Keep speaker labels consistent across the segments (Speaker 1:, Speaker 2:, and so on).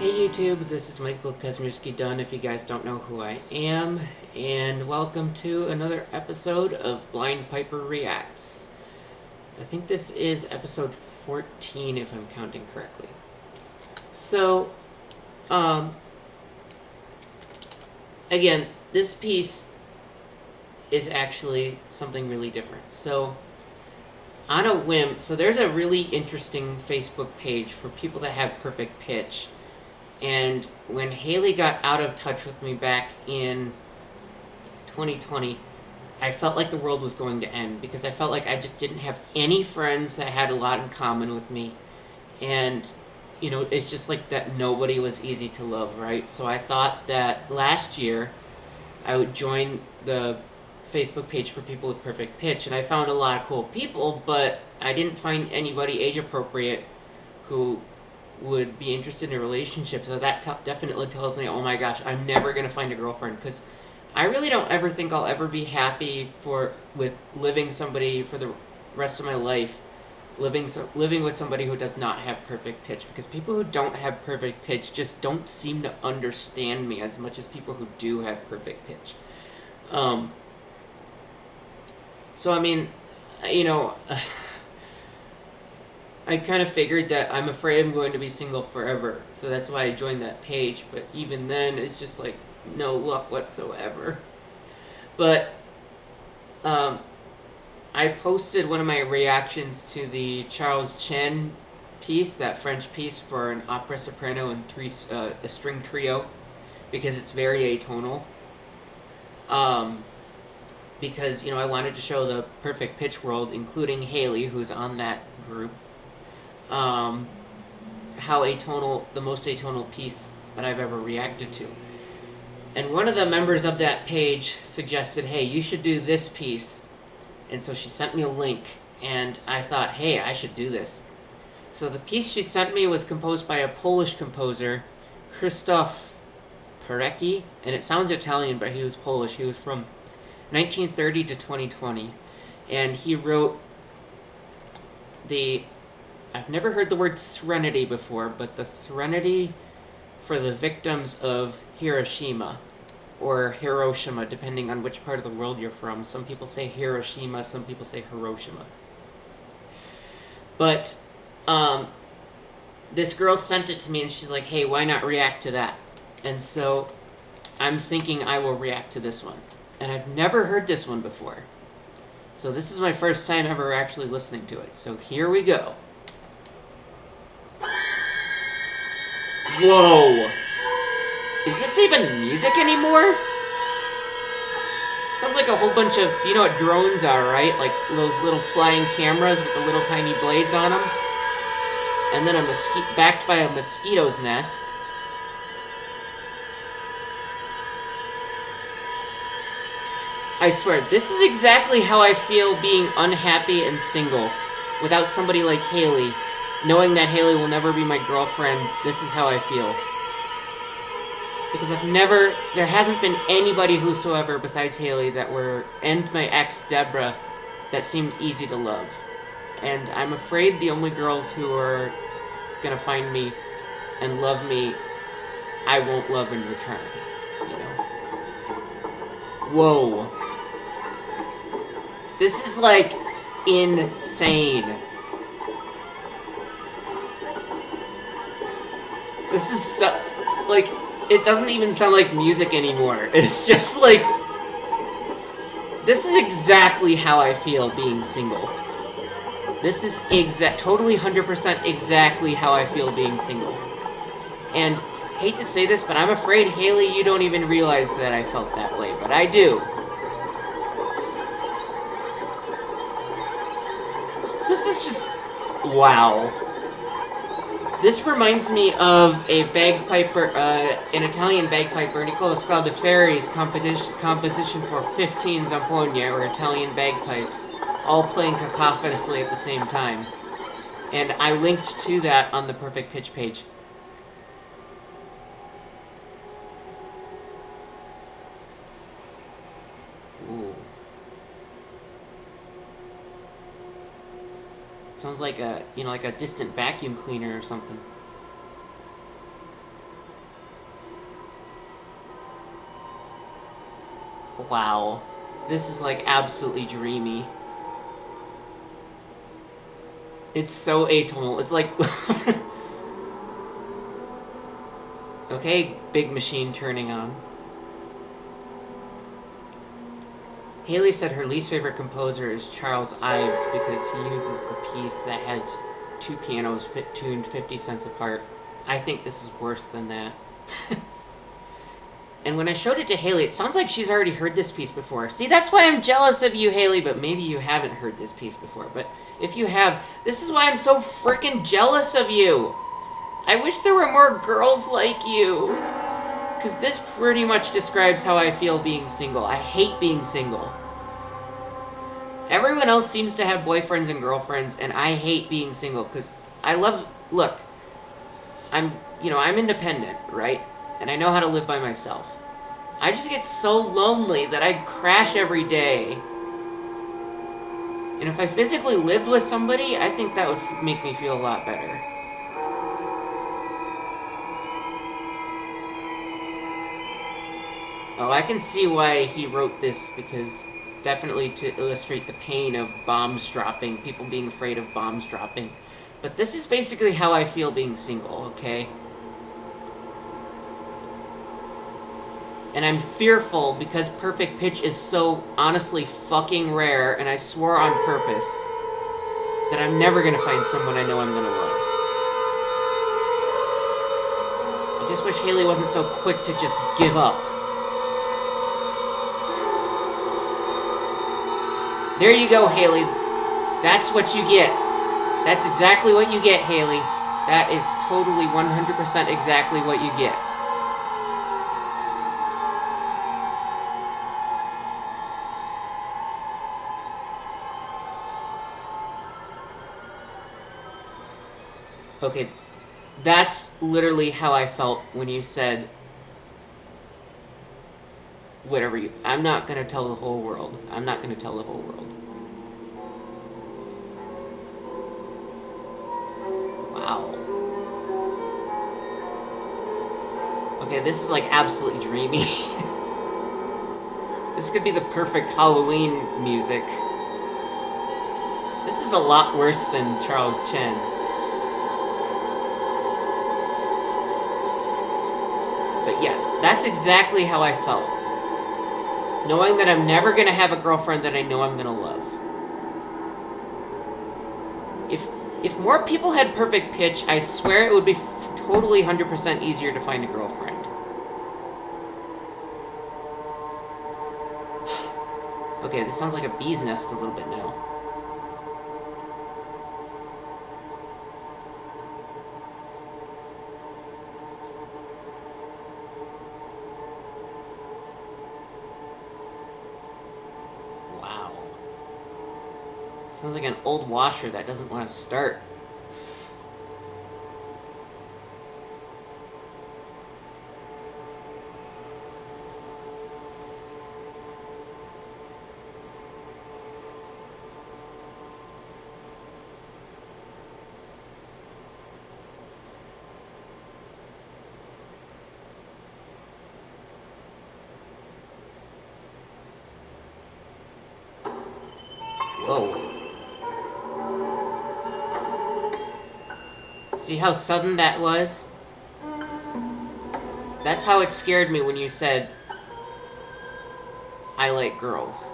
Speaker 1: Hey YouTube, this is Michael Kazmierski Dunn if you guys don't know who I am, and welcome to another episode of Blind Piper Reacts. I think this is episode 14 if I'm counting correctly. So, again, this piece is actually something really different. So, on a whim, so there's a really interesting Facebook page for people that have perfect pitch. And when Haley got out of touch with me back in 2020, I felt like the world was going to end because I felt like I just didn't have any friends that had a lot in common with me. And, it's just like that nobody was easy to love, right? So I thought that last year I would join the Facebook page for people with perfect pitch. And I found a lot of cool people, but I didn't find anybody age appropriate who would be interested in a relationship. So that definitely tells me, oh my gosh, I'm never going to find a girlfriend, because I really don't ever think I'll ever be happy with living somebody for the rest of my life, living with somebody who does not have perfect pitch, because people who don't have perfect pitch just don't seem to understand me as much as people who do have perfect pitch. So I mean, you know, I kind of figured that I'm afraid I'm going to be single forever, so that's why I joined that page. But even then, it's just like no luck whatsoever. But I posted one of my reactions to the Charles Chen piece, that French piece for an opera soprano and a string trio, because it's very atonal. Because I wanted to show the perfect pitch world, including Haley, who's on that group, how the most atonal piece that I've ever reacted to. And one of the members of that page suggested, hey, you should do this piece. And so she sent me a link, and I thought, hey, I should do this. So the piece she sent me was composed by a Polish composer, Krzysztof Perecki, and it sounds Italian, but he was Polish. He was from 1930 to 2020, and he wrote I've never heard the word threnody before, but the threnody for the victims of Hiroshima, or Hiroshima, depending on which part of the world you're from. Some people say Hiroshima, some people say Hiroshima. But this girl sent it to me, and she's like, hey, why not react to that? And so I'm thinking I will react to this one. And I've never heard this one before. So this is my first time ever actually listening to it. So here we go. Whoa! Is this even music anymore? Sounds like a whole bunch of... You know what drones are, right? Like those little flying cameras with the little tiny blades on them. And then backed by a mosquito's nest. I swear, this is exactly how I feel being unhappy and single. Without somebody like Haley. Knowing that Haley will never be my girlfriend, this is how I feel. Because there hasn't been anybody whosoever besides Haley and my ex, Deborah, that seemed easy to love. And I'm afraid the only girls who are gonna find me and love me, I won't love in return. Whoa. This is like insane. This is so, like, it doesn't even sound like music anymore. It's just like, this is exactly how I feel being single. This is totally 100% exactly how I feel being single. And hate to say this, but I'm afraid, Haley, you don't even realize that I felt that way, but I do. This is just... wow. This reminds me of a bagpiper, an Italian bagpiper, Nicola Scaldeferi's composition for 15 zampogne, or Italian bagpipes, all playing cacophonously at the same time. And I linked to that on the Perfect Pitch page. Ooh. Sounds like a distant vacuum cleaner or something. Wow. This is like absolutely dreamy. It's so atonal. It's like... Okay, big machine turning on. Haley said her least favorite composer is Charles Ives because he uses a piece that has two pianos tuned 50 cents apart. I think this is worse than that. And when I showed it to Haley, it sounds like she's already heard this piece before. See, that's why I'm jealous of you, Haley, but maybe you haven't heard this piece before. But if you have, this is why I'm so freaking jealous of you. I wish there were more girls like you. Because this pretty much describes how I feel being single. I hate being single. Everyone else seems to have boyfriends and girlfriends, and I hate being single because I love... Look, I'm independent, right? And I know how to live by myself. I just get so lonely that I crash every day. And if I physically lived with somebody, I think that would make me feel a lot better. Oh, I can see why he wrote this, because definitely to illustrate the pain of bombs dropping, people being afraid of bombs dropping. But this is basically how I feel being single, okay? And I'm fearful because perfect pitch is so honestly fucking rare, and I swore on purpose that I'm never gonna find someone I know I'm gonna love. I just wish Haley wasn't so quick to just give up. There you go, Haley. That's what you get. That's exactly what you get, Haley. That is totally 100% exactly what you get. Okay, that's literally how I felt when you said, whatever you... I'm not going to tell the whole world. I'm not going to tell the whole world. Wow. Okay, this is like absolutely dreamy. This could be the perfect Halloween music. This is a lot worse than Charles Chen. But yeah, that's exactly how I felt. Knowing that I'm never going to have a girlfriend that I know I'm going to love. If more people had perfect pitch, I swear it would be totally 100% easier to find a girlfriend. Okay, this sounds like a bee's nest a little bit now. Sounds like an old washer that doesn't want to start. Whoa. See how sudden that was? That's how it scared me when you said, I like girls.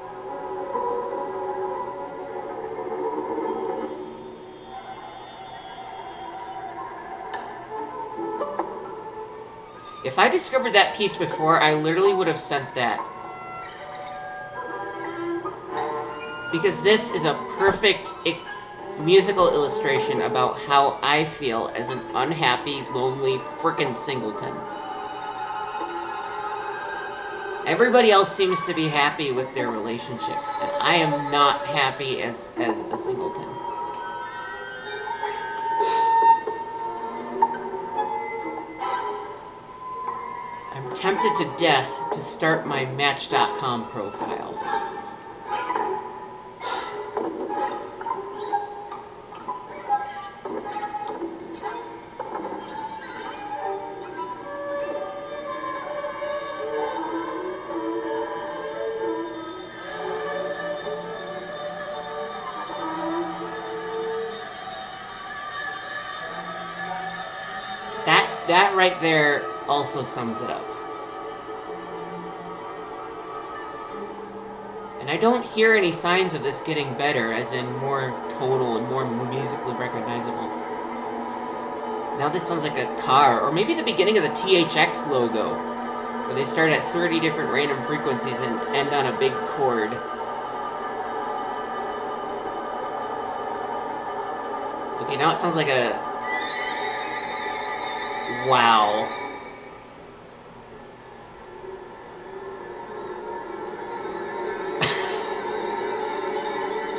Speaker 1: If I discovered that piece before, I literally would have sent that. Because this is a perfect musical illustration about how I feel as an unhappy, lonely, frickin' singleton. Everybody else seems to be happy with their relationships, and I am not happy as a singleton. I'm tempted to death to start my Match.com profile. that right there also sums it up. And I don't hear any signs of this getting better, as in more tonal and more musically recognizable. Now this sounds like a car, or maybe the beginning of the THX logo, where they start at 30 different random frequencies and end on a big chord. Okay, now it sounds like a... Wow.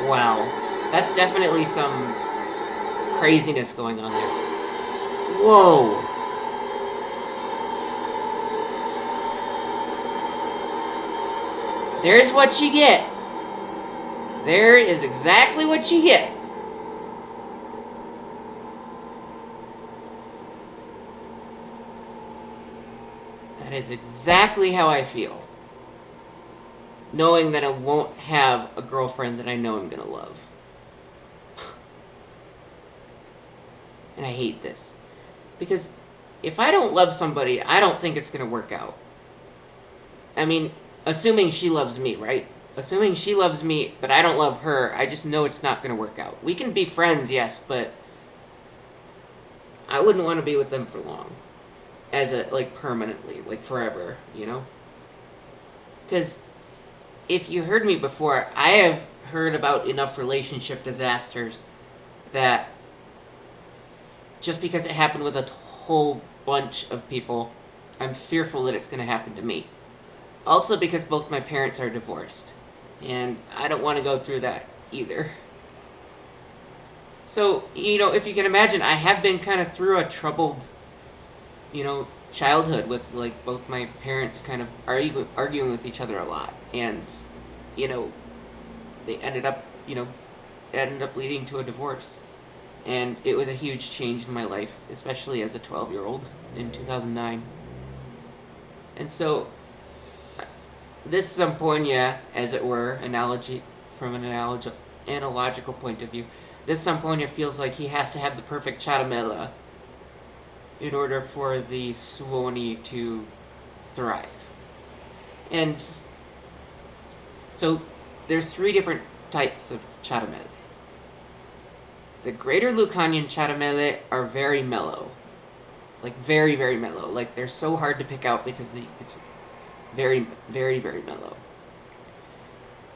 Speaker 1: Wow. That's definitely some craziness going on there. Whoa. There's what you get. There is exactly what you get. That is exactly how I feel. Knowing that I won't have a girlfriend that I know I'm gonna love. And I hate this. Because if I don't love somebody, I don't think it's gonna work out. I mean, assuming she loves me, right? Assuming she loves me, but I don't love her, I just know it's not gonna work out. We can be friends, yes, but I wouldn't want to be with them for long. As a, like, permanently, like forever, you know? Because if you heard me before, I have heard about enough relationship disasters that just because it happened with a whole bunch of people, I'm fearful that it's going to happen to me. Also because both my parents are divorced, and I don't want to go through that either. So, you know, if you can imagine, I have been kind of through a troubled, you know, childhood with, like, both my parents kind of arguing with each other a lot. And, you know, they ended up leading to a divorce. And it was a huge change in my life, especially as a 12-year-old in 2009. And so, this Zamponia, as it were, analogy from an analogical point of view, this Zamponia feels like he has to have the perfect charamela in order for the suoni to thrive. And so there's 3 different types of charamele. The Greater Lucanian charamele are very mellow. Like, very, very mellow. Like, they're so hard to pick out because it's very, very, very mellow.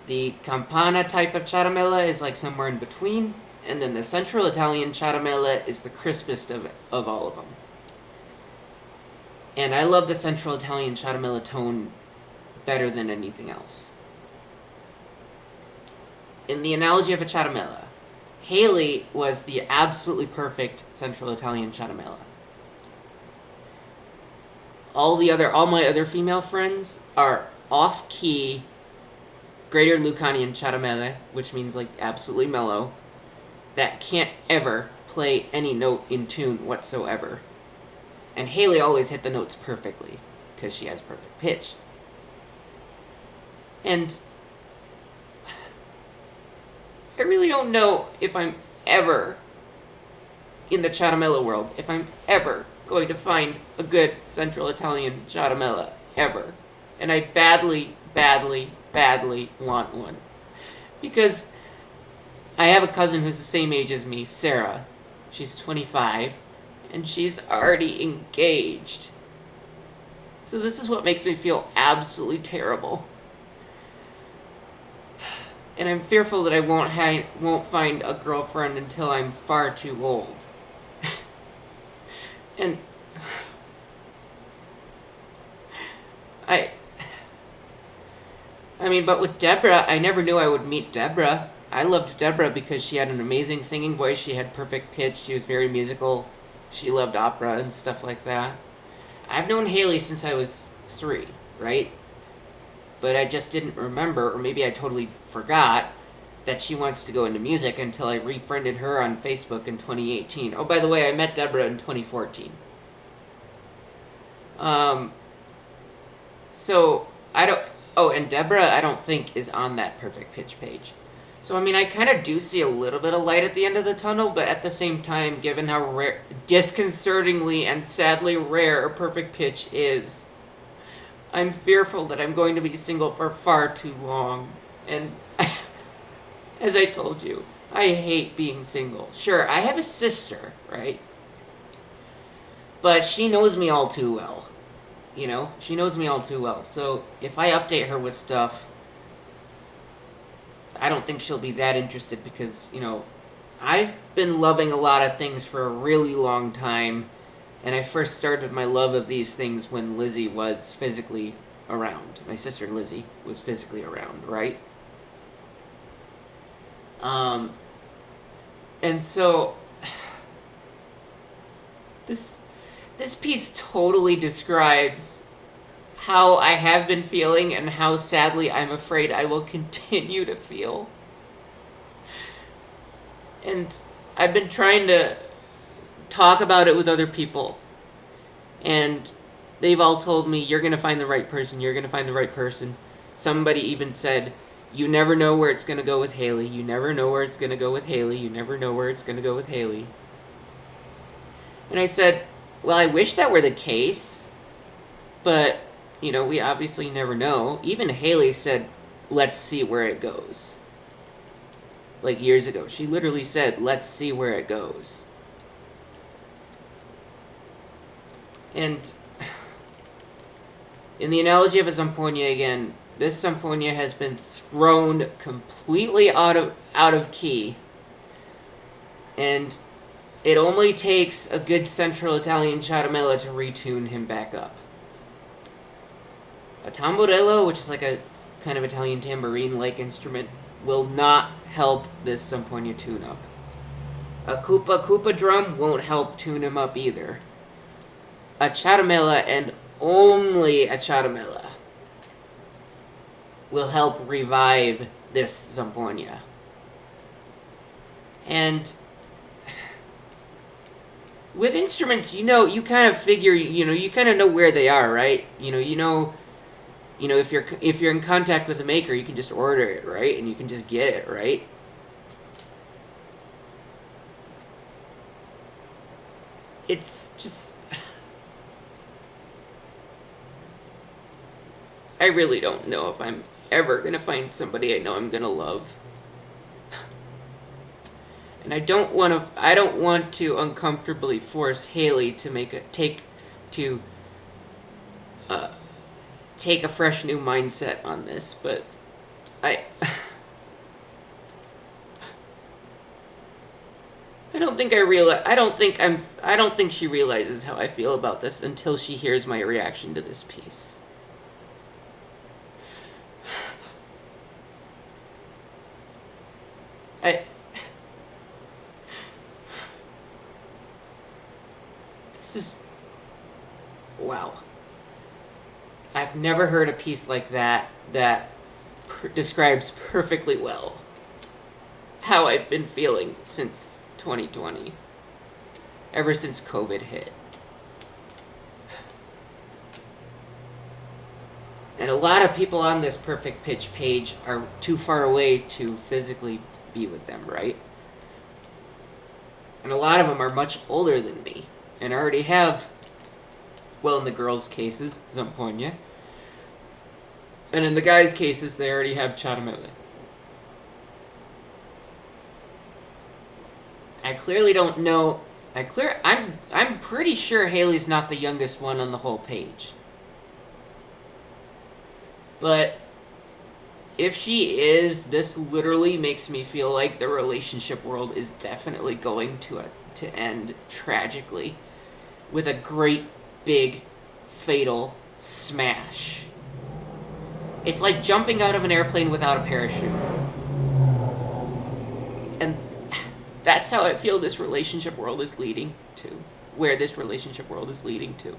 Speaker 1: The Campana type of charamela is, like, somewhere in between. And then the Central Italian charamela is the crispest of all of them. And I love the Central Italian charamela tone better than anything else. In the analogy of a charamela, Haley was the absolutely perfect Central Italian charamela. All my other female friends are off-key Greater Lucanian charamele, which means, like, absolutely mellow, that can't ever play any note in tune whatsoever. And Haley always hit the notes perfectly, because she has perfect pitch. And I really don't know if I'm ever, in the charamella world, if I'm ever going to find a good Central Italian charamella, ever. And I badly, badly, badly want one. Because I have a cousin who's the same age as me, Sarah. She's 25, and she's already engaged. So this is what makes me feel absolutely terrible. And I'm fearful that I won't find a girlfriend until I'm far too old. And I mean, but with Deborah, I never knew I would meet Deborah. I loved Deborah because she had an amazing singing voice, she had perfect pitch, she was very musical, she loved opera and stuff like that. I've known Haley since I was 3, right? But I just didn't remember, or maybe I totally forgot, that she wants to go into music until I refriended her on Facebook in 2018. Oh, by the way, I met Deborah in 2014. So, I don't... Oh, and Deborah, I don't think, is on that perfect pitch page. So, I mean, I kind of do see a little bit of light at the end of the tunnel, but at the same time, given how rare, disconcertingly and sadly rare a perfect pitch is, I'm fearful that I'm going to be single for far too long. And as I told you, I hate being single. Sure, I have a sister, right? But she knows me all too well. You know, she knows me all too well. So if I update her with stuff, I don't think she'll be that interested because, you know, I've been loving a lot of things for a really long time, and I first started my love of these things when Lizzie was physically around. My sister Lizzie was physically around, right? And so this piece totally describes how I have been feeling and how sadly I'm afraid I will continue to feel. And I've been trying to talk about it with other people, and they've all told me, you're going to find the right person, you're going to find the right person. Somebody even said, you never know where it's going to go with Haley, you never know where it's going to go with Haley, you never know where it's going to go with Haley. And I said, well, I wish that were the case, but, you know, we obviously never know. Even Haley said, let's see where it goes. Like years ago. She literally said, let's see where it goes. And in the analogy of a Zamponia again, this Zamponia has been thrown completely out of key. And it only takes a good Central Italian ciaramella to retune him back up. A tamburello, which is like a kind of Italian tambourine-like instrument, will not help this Zamponia tune up. A Koopa drum won't help tune him up either. A ciaramella, and only a ciaramella, will help revive this Zamponia. And with instruments, you know, you kind of figure, you know, you kind of know where they are, right? You know, if you're in contact with the maker, you can just order it, right? And you can just get it, right? It's just, I really don't know if I'm ever gonna find somebody I know I'm gonna love. And I don't want to uncomfortably force Haley to take a fresh new mindset on this, but I don't think she realizes how I feel about this until she hears my reaction to this piece. This is, wow. I've never heard a piece like that describes perfectly well how I've been feeling since 2020. Ever since COVID hit. And a lot of people on this Perfect Pitch page are too far away to physically be with them, right? And a lot of them are much older than me and already have, well, in the girls' cases, Zamponia. And in the guys' cases, they already have ciaramella. I clearly don't know. I'm pretty sure Haley's not the youngest one on the whole page. But if she is, this literally makes me feel like the relationship world is definitely going to end tragically with a great big fatal smash. It's like jumping out of an airplane without a parachute. And that's how I feel this relationship world is leading to. Where this relationship world is leading to.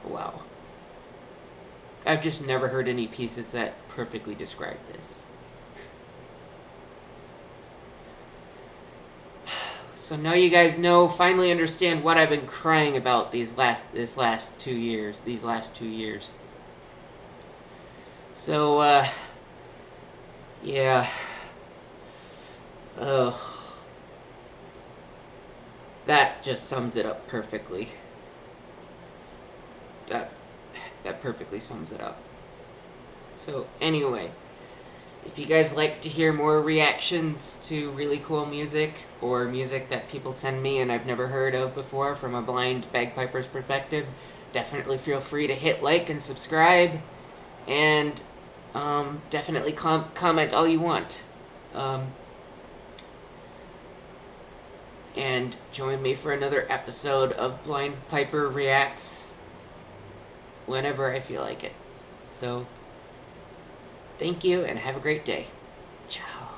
Speaker 1: Wow. I've just never heard any pieces that perfectly describe this. So now you guys finally understand what I've been crying about these last 2 years. So, yeah. Ugh. That just sums it up perfectly. That perfectly sums it up. So, anyway, if you guys like to hear more reactions to really cool music, or music that people send me and I've never heard of before from a blind bagpiper's perspective, definitely feel free to hit like and subscribe, and definitely comment all you want. And join me for another episode of Blind Piper Reacts whenever I feel like it. So, thank you and have a great day. Ciao.